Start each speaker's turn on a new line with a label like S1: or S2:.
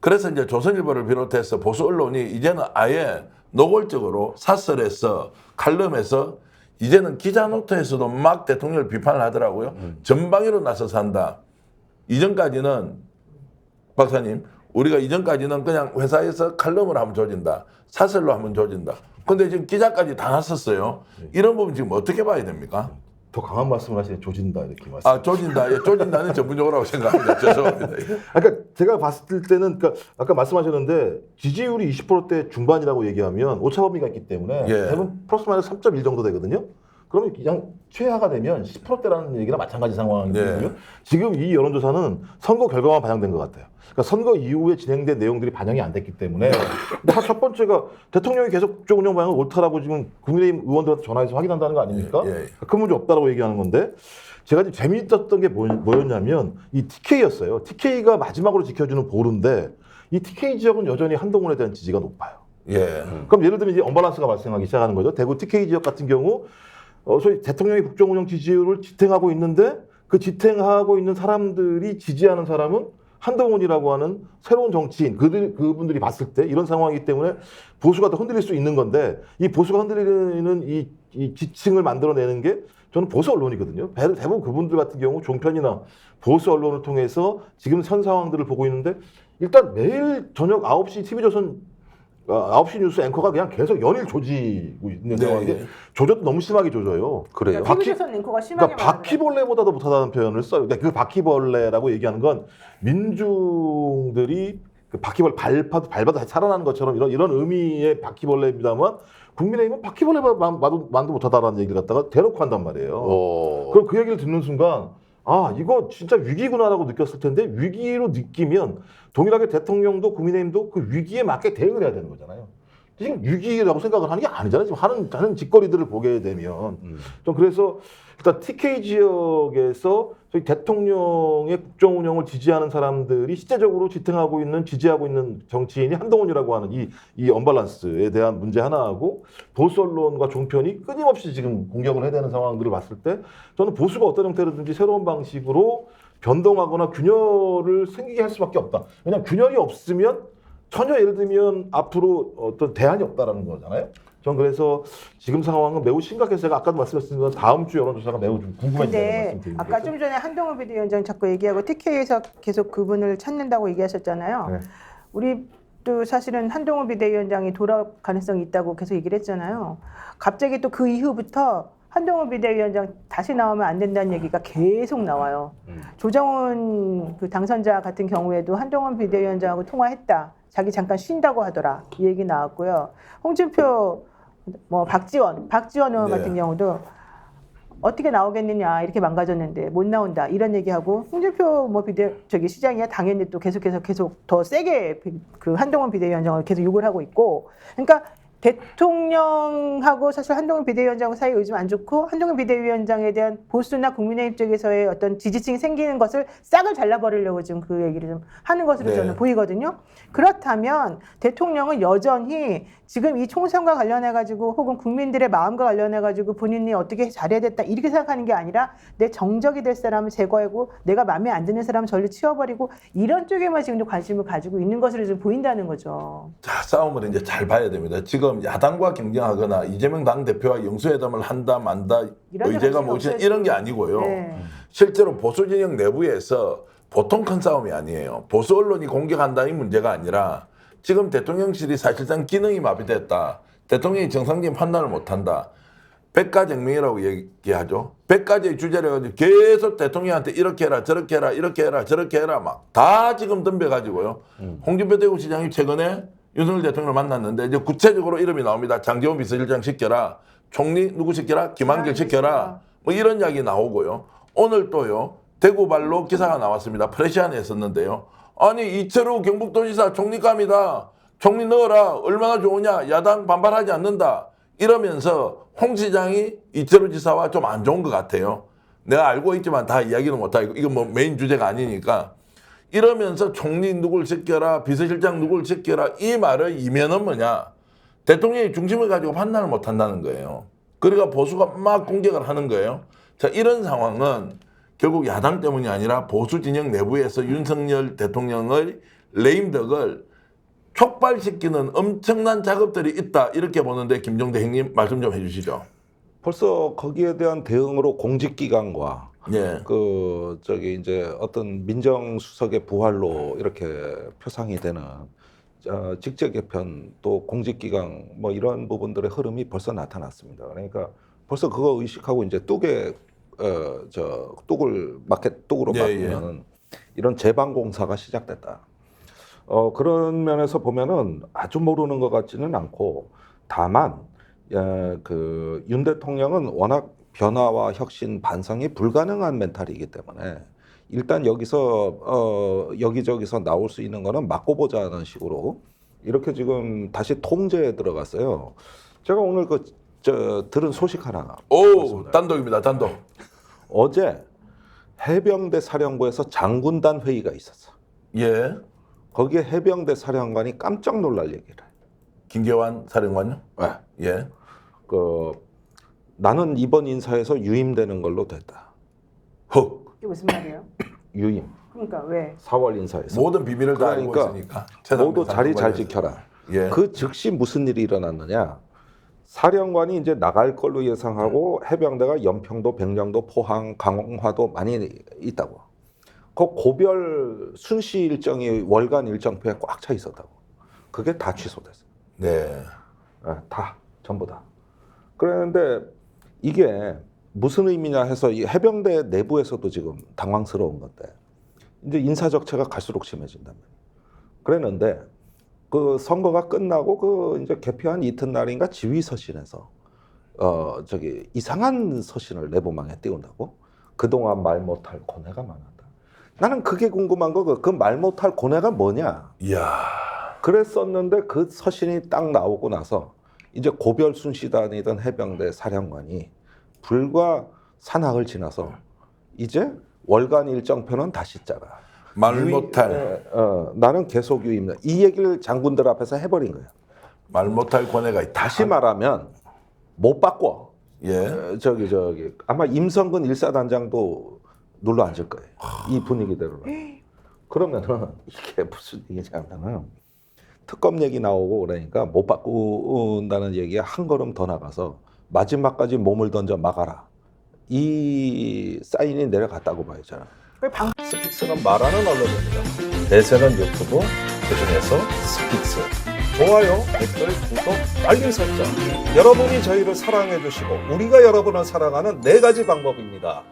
S1: 그래서 이제 조선일보를 비롯해서 보수 언론이 이제는 아예 노골적으로 사설에서 칼럼에서 이제는 기자노트에서도 막 대통령을 비판을 하더라고요. 전방위로 나서서 한다. 이전까지는 박사님, 우리가 이전까지는 그냥 회사에서 칼럼을 하면 조진다. 사설로 하면 조진다. 근데 지금 기자까지 다 나섰어요. 이런 부분 지금 어떻게 봐야 됩니까?
S2: 더 강한 말씀을 하시네. 조진다 이렇게 말씀.
S1: 아, 조진다. 예, 조진다는 전문용어라고 생각합니다. 죄송합니다.
S2: 그러니까 제가 봤을 때는 그러니까 아까 말씀하셨는데 지지율이 20%대 중반이라고 얘기하면 오차 범위가 있기 때문에
S1: 예.
S2: 대부분 플러스 마이너스 3.1 정도 되거든요. 그러면 그냥 최하가 되면 10%대라는 얘기랑 마찬가지 상황이거든요.
S1: 예.
S2: 지금 이 여론조사는 선거 결과만 반영된 것 같아요. 그러니까 선거 이후에 진행된 내용들이 반영이 안 됐기 때문에 근데 첫 번째가 대통령이 계속 국정운영 방향을 옳다라고 지금 국민의힘 의원들한테 전화해서 확인한다는 거 아닙니까?
S1: 예, 예.
S2: 큰 문제 없다라고 얘기하는 건데 제가 지금 재미있었던 게 뭐였냐면 이 TK였어요. TK가 마지막으로 지켜주는 보루인데 이 TK 지역은 여전히 한동훈에 대한 지지가 높아요.
S1: 예.
S2: 그럼 예를 들면 이제 언밸런스가 발생하기 시작하는 거죠. 대구 TK 지역 같은 경우 소위 대통령이 국정운영 지지율을 지탱하고 있는데 그 지탱하고 있는 사람들이 지지하는 사람은 한동훈이라고 하는 새로운 정치인 그분들이 봤을 때 이런 상황이기 때문에 보수가 더 흔들릴 수 있는 건데 이 보수가 흔들리는 이 지층을 만들어내는 게 저는 보수 언론이거든요. 대부분 그분들 같은 경우 종편이나 보수 언론을 통해서 지금 현 상황들을 보고 있는데 일단 매일 저녁 9시 TV조선 9시 뉴스 앵커가 그냥 계속 연일 조지고 있는
S1: 네,
S2: 상황인데
S1: 예.
S2: 조져도 너무 심하게 조져요.
S3: 그래요?
S4: TV조선 앵커가 심하게
S2: 그러니까 바퀴벌레보다도 못하다는 표현을 써요. 그러니까 그 바퀴벌레라고 얘기하는 건 민중들이 그 바퀴벌레 밟아도 살아나는 것처럼 이런 의미의 바퀴벌레입니다만 국민의힘은 바퀴벌레만도 못하다라는 얘기를 갖다가 대놓고 한단 말이에요. 그럼 그 얘기를 듣는 순간 아 이거 진짜 위기구나라고 느꼈을 텐데 위기로 느끼면 동일하게 대통령도 국민의힘도 그 위기에 맞게 대응을 해야 되는 거잖아요. 지금 위기라고 생각을 하는 게 아니잖아요. 지금 하는 짓거리들을 보게 되면 좀 그래서 일단 TK 지역에서 저희 대통령의 국정 운영을 지지하는 사람들이 실제적으로 지지하고 있는 정치인이 한동훈이라고 하는 이 언밸런스에 대한 문제 하나하고 보수 언론과 종편이 끊임없이 지금 공격을 해야 되는 상황들을 봤을 때 저는 보수가 어떤 형태로든지 새로운 방식으로 변동하거나 균열을 생기게 할 수밖에 없다. 왜냐하면 균열이 없으면 전혀 예를 들면 앞으로 어떤 대안이 없다라는 거잖아요. 전 그래서 지금 상황은 매우 심각해서 제가 아까도 말씀드렸지만 다음 주 여론조사가 매우 좀 궁금해진다는
S4: 근데
S2: 말씀드립니다.
S4: 아까 좀 전에 한동훈 비대위원장 자꾸 얘기하고 TK에서 계속 그분을 찾는다고 얘기하셨잖아요.
S2: 네.
S4: 우리도 사실은 한동훈 비대위원장이 돌아올 가능성이 있다고 계속 얘기를 했잖아요. 갑자기 또 그 이후부터 한동훈 비대위원장 다시 나오면 안 된다는 얘기가 계속 나와요. 조정훈 그 당선자 같은 경우에도 한동훈 비대위원장하고 통화했다. 자기 잠깐 쉰다고 하더라. 이 얘기 나왔고요. 홍준표, 박지원 의원
S1: 네.
S4: 같은 경우도 어떻게 나오겠느냐 이렇게 망가졌는데 못 나온다 이런 얘기하고 홍준표 시장이야 당연히 또 계속 더 세게 그 한동훈 비대위원장을 계속 욕을 하고 있고 그러니까 대통령하고 사실 한동훈 비대위원장 사이가 요즘 안 좋고 한동훈 비대위원장에 대한 보수나 국민의힘 쪽에서의 어떤 지지층이 생기는 것을 싹을 잘라버리려고 지금 그 얘기를 좀 하는 것으로
S1: 네.
S4: 저는 보이거든요. 그렇다면 대통령은 여전히 지금 이 총선과 관련해가지고 혹은 국민들의 마음과 관련해가지고 본인이 어떻게 잘해야 됐다 이렇게 생각하는 게 아니라 내 정적이 될 사람을 제거하고 내가 마음에 안 드는 사람을 전류 치워버리고 이런 쪽에만 지금도 관심을 가지고 있는 것으로 좀 보인다는 거죠.
S1: 자, 싸움을 이제 잘 봐야 됩니다. 지금 야당과 경쟁하거나 이재명 당대표와 영수회담을 한다 만다
S4: 이런
S1: 의제가
S4: 정신이
S1: 무엇이냐
S4: 없어요,
S1: 이런 게
S4: 지금.
S1: 아니고요.
S4: 네.
S1: 실제로 보수 진영 내부에서 보통 큰 싸움이 아니에요. 보수 언론이 공격한다 이 문제가 아니라 지금 대통령실이 사실상 기능이 마비됐다. 대통령이 정상적인 판단을 못한다. 백가쟁명이라고 얘기하죠. 100가지의 주제를 가지고 계속 대통령한테 이렇게 해라 저렇게 해라 이렇게 해라 저렇게 해라 막 다 지금 덤벼가지고요. 홍준표 대구시장이 최근에 윤석열 대통령을 만났는데 이제 구체적으로 이름이 나옵니다. 장제원 비서실장 시켜라. 총리 누구 시켜라? 김한길 시켜라. 뭐 이런 이야기 나오고요. 오늘 또요. 대구발로 기사가 나왔습니다. 프레시안에 했었는데요. 아니 이철우 경북도지사 총리감이다. 총리 넣어라. 얼마나 좋으냐. 야당 반발하지 않는다. 이러면서 홍 시장이 이철우 지사와 좀 안 좋은 것 같아요. 내가 알고 있지만 다 이야기는 못하고 이건 뭐 메인 주제가 아니니까. 이러면서 총리 누굴 시켜라. 비서실장 누굴 시켜라. 이 말의 이면은 뭐냐. 대통령이 중심을 가지고 판단을 못한다는 거예요. 그러니까 보수가 막 공격을 하는 거예요. 자, 이런 상황은 결국 야당 때문이 아니라 보수 진영 내부에서 윤석열 대통령을 레임덕을 촉발시키는 엄청난 작업들이 있다 이렇게 보는데 김종대 형님 말씀 좀 해주시죠.
S3: 벌써 거기에 대한 대응으로 공직기관과
S1: 예.
S3: 이제 어떤 민정수석의 부활로 이렇게 표상이 되는 직제 개편 또 공직기강 뭐 이런 부분들의 흐름이 벌써 나타났습니다. 그러니까 벌써 그거 의식하고 이제 뚝을 뚝으로
S1: 예,
S3: 바꾸는 이런 재방공사가 시작됐다. 그런 면에서 보면은 아주 모르는 것 같지는 않고 다만 윤 대통령은 워낙 변화와 혁신 반성이 불가능한 멘탈이기 때문에 일단 여기서 여기저기서 나올 수 있는 거는 막고 보자는 식으로 이렇게 지금 다시 통제에 들어갔어요. 제가 오늘 들은 소식 하나.
S1: 오, 단독입니다. 단독.
S3: 어제 해병대 사령부에서 장군단 회의가 있었어.
S1: 예.
S3: 거기에 해병대 사령관이 깜짝 놀랄 얘기를 해.
S1: 김계환 사령관요?
S3: 네.
S1: 예.
S3: 나는 이번 인사에서 유임되는 걸로 됐다.
S1: 헉.
S4: 이게 무슨 말이에요?
S3: 유임.
S4: 그러니까 왜?
S3: 4월 인사에서.
S1: 모든 비밀을 다 알고
S3: 그러니까
S1: 있으니까.
S3: 모두 자리 잘 지켜라.
S1: 예.
S3: 그 즉시 무슨 일이 일어났느냐. 사령관이 이제 나갈 걸로 예상하고 해병대가 연평도, 백령도, 포항, 강화도 많이 있다고. 그 고별 순시 일정이 월간 일정표에 꽉 차 있었다고. 그게 다 취소됐어요.
S1: 네.
S3: 다 전부 다. 그런데 이게 무슨 의미냐 해서 이 해병대 내부에서도 지금 당황스러운 건데 이제 인사 적체가 갈수록 심해진단 말이에요. 그랬는데 그 선거가 끝나고 그 이제 개표한 이튿날인가 지휘서신에서 이상한 서신을 내부망에 띄운다고. 그동안 말 못할 고뇌가 많았다. 나는 그게 궁금한 거 그 말 못할 고뇌가 뭐냐.
S1: 이야.
S3: 그랬었는데 그 서신이 딱 나오고 나서 이제 고별 순시단이던 해병대 사령관이 불과 사낙을 지나서 이제 월간 일정표는 다시 짜라.
S1: 말 못할.
S3: 나는 계속 유임다. 이 얘기를 장군들 앞에서 해버린 거예요.
S1: 말 못할 권해가 있다.
S3: 다시 말하면 못 바꿔.
S1: 예.
S3: 아마 임성근 일사단장도 눌러 앉을 거예요. 이 분위기대로는. 그러면은 이게 무슨 얘기냐면은 특검 얘기 나오고 그러니까 못 바꾼다는 얘기가 한 걸음 더 나가서 마지막까지 몸을 던져 막아라. 이 사인이 내려갔다고 봐야잖아.
S5: 스픽스가 말하는 언론입니다. 대세는 유튜브, 그중에서 스픽스. 좋아요, 댓글, 구독, 알림 설정. 여러분이 저희를 사랑해 주시고 우리가 여러분을 사랑하는 4가지 방법입니다.